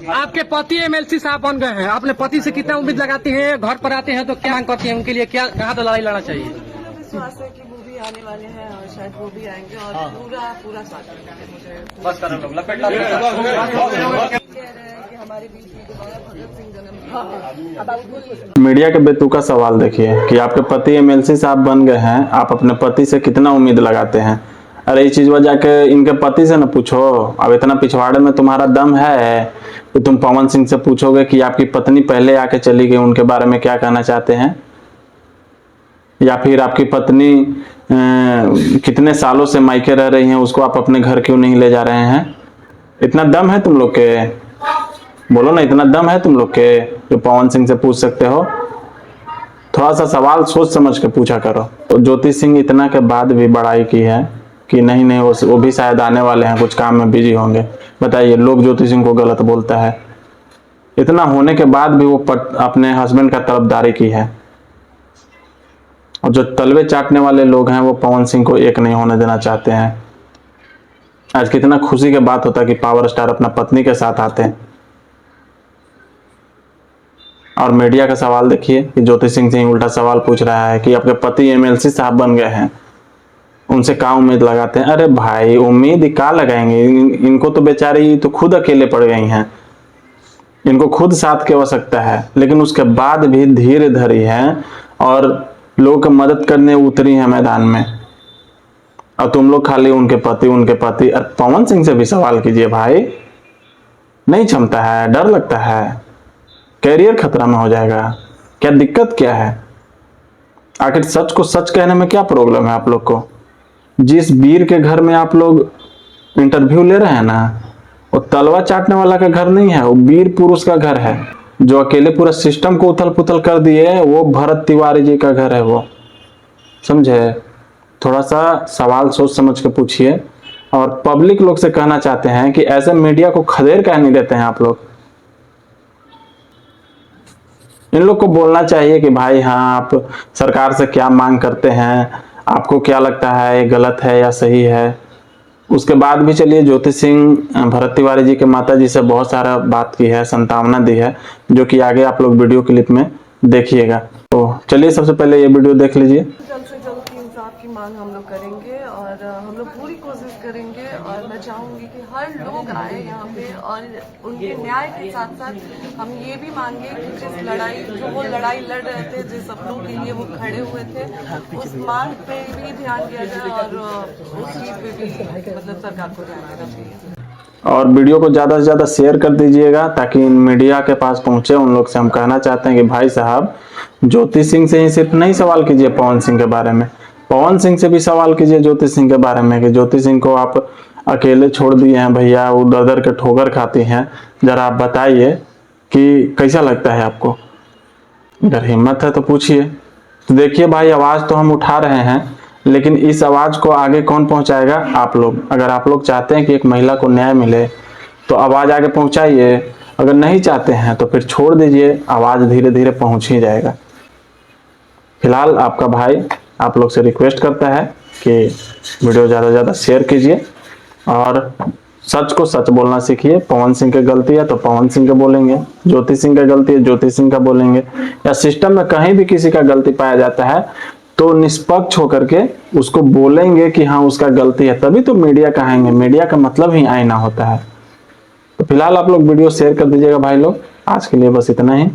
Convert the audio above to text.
आपके पति एमएलसी साहब बन गए हैं, अपने पति से कितना उम्मीद लगाती हैं? घर पर आते हैं तो क्या मांग करती हैं? उनके लिए क्या कहाँ तो लड़ाई लड़ना चाहिए? विश्वास है कि वो भी आने वाले हैं और शायद वो भी आएंगे और पूरा साथ देंगे। मुझे बस करो लोग लपेट लो। कह रहे हैं कि हमारे बीच में दोबारा भगत सिंह जन्म। मीडिया के बेतुका सवाल देखिए कि आपके पति एमएलसी साहब बन गए हैं, आप अपने पति से कितना उम्मीद लगाते हैं? अरे ये चीज जाके इनके पति से न पूछो। अब इतना पिछवाड़े में तुम्हारा दम है कि तुम पवन सिंह से पूछोगे कि आपकी पत्नी पहले आके चली गई, उनके बारे में क्या कहना चाहते हैं? या फिर आपकी पत्नी कितने सालों से मायके रह रही हैं, उसको आप अपने घर क्यों नहीं ले जा रहे हैं? इतना दम है तुम लोग के? बोलो ना, इतना दम है तुम लोग के जो पवन सिंह से पूछ सकते हो? थोड़ा सा सवाल सोच समझ के पूछा करो। तो ज्योति सिंह इतना के बाद भी बड़ाई की है कि नहीं वो भी शायद आने वाले हैं, कुछ काम में बिजी होंगे। बताइए, लोग ज्योति सिंह को गलत बोलता है। इतना होने के बाद भी वो अपने हस्बैंड का तरफदारी की है। और जो तलवे चाटने वाले लोग हैं वो पवन सिंह को एक नहीं होने देना चाहते हैं। आज कितना खुशी की बात होता है कि पावर स्टार अपना पत्नी के साथ आते हैं। और मीडिया का सवाल देखिए कि ज्योति सिंह से उल्टा सवाल पूछ रहा है कि आपके पति एमएलसी साहब बन गए हैं, उनसे क्या उम्मीद लगाते हैं? अरे भाई, उम्मीद क्या लगाएंगे? इनको तो बेचारी तो खुद अकेले पड़ गई हैं, इनको खुद साथ की आवश्यकता है, लेकिन उसके बाद भी धीरे धरी है और लोगों की मदद करने उतरी है मैदान में। और तुम लोग खाली उनके पति। और पवन सिंह से भी सवाल कीजिए भाई, नहीं क्षमता है, डर लगता है, कैरियर खतरा में हो जाएगा, क्या दिक्कत क्या है? आखिर सच को सच कहने में क्या प्रॉब्लम है आप लोग को? जिस वीर के घर में आप लोग इंटरव्यू ले रहे हैं ना, वो तलवा चाटने वाला का घर नहीं है, वो वीर पुरुष का घर है। जो अकेले पूरा सिस्टम को उथल पुथल कर दिए, वो भरत तिवारी जी का घर है। वो समझे? थोड़ा सा सवाल सोच समझ के पूछिए। और पब्लिक लोग से कहना चाहते हैं कि ऐसे मीडिया को खदेड़ कह नहीं देते हैं आप लोग। इन लोग को बोलना चाहिए कि भाई हाँ, आप सरकार से क्या मांग करते हैं, आपको क्या लगता है ये गलत है या सही है। उसके बाद भी चलिए, ज्योति सिंह भरत तिवारी जी के माता जी से बहुत सारा बात की है, संतावना दी है, जो कि आगे आप लोग वीडियो क्लिप में देखिएगा। तो चलिए सबसे पहले ये वीडियो देख लीजिए। जल्द से जल्द की इंसाफ की मांग हम लोग करेंगे और हम लोग पूरी कोशिश करेंगे। और मैं चाहूंगी कि हर लोग आए यहाँ पे और उनके न्याय के साथ साथ हम ये भी मांगे कि जिस लड़ाई वो लड़ाई लड़ रहे थे, जिस सपनों के लिए वो खड़े हुए थे, उस मांग पे भी ध्यान दिया जाए और उस चीज पे भी मतलब सरकार को ध्यान देना चाहिए। और वीडियो को ज़्यादा से ज़्यादा शेयर कर दीजिएगा ताकि मीडिया के पास पहुंचे। उन लोग से हम कहना चाहते हैं कि भाई साहब, ज्योति सिंह से ही सिर्फ नहीं सवाल कीजिए पवन सिंह के बारे में, पवन सिंह से भी सवाल कीजिए ज्योति सिंह के बारे में कि ज्योति सिंह को आप अकेले छोड़ दिए हैं भैया, वो दर के ठोकर खाती हैं। जरा आप बताइए कि कैसा लगता है आपको? अगर हिम्मत है तो पूछिए। तो देखिए भाई, आवाज़ तो हम उठा रहे हैं, लेकिन इस आवाज को आगे कौन पहुंचाएगा? आप लोग। अगर आप लोग चाहते हैं कि एक महिला को न्याय मिले तो आवाज आगे पहुंचाइए। अगर नहीं चाहते हैं तो फिर छोड़ दीजिए, आवाज धीरे धीरे पहुंच ही जाएगा। फिलहाल आपका भाई आप लोग से रिक्वेस्ट करता है कि वीडियो ज़्यादा से ज़्यादा शेयर कीजिए और सच को सच बोलना सीखिए। पवन सिंह की गलती है तो पवन सिंह का बोलेंगे, ज्योति सिंह का गलती है ज्योति सिंह का बोलेंगे, या सिस्टम में कहीं भी किसी का गलती पाया जाता है तो निष्पक्ष होकर के उसको बोलेंगे कि हाँ उसका गलती है, तभी तो मीडिया कहेंगे। मीडिया का मतलब ही आईना होता है। तो फिलहाल आप लोग वीडियो शेयर कर दीजिएगा भाई लोग। आज के लिए बस इतना ही।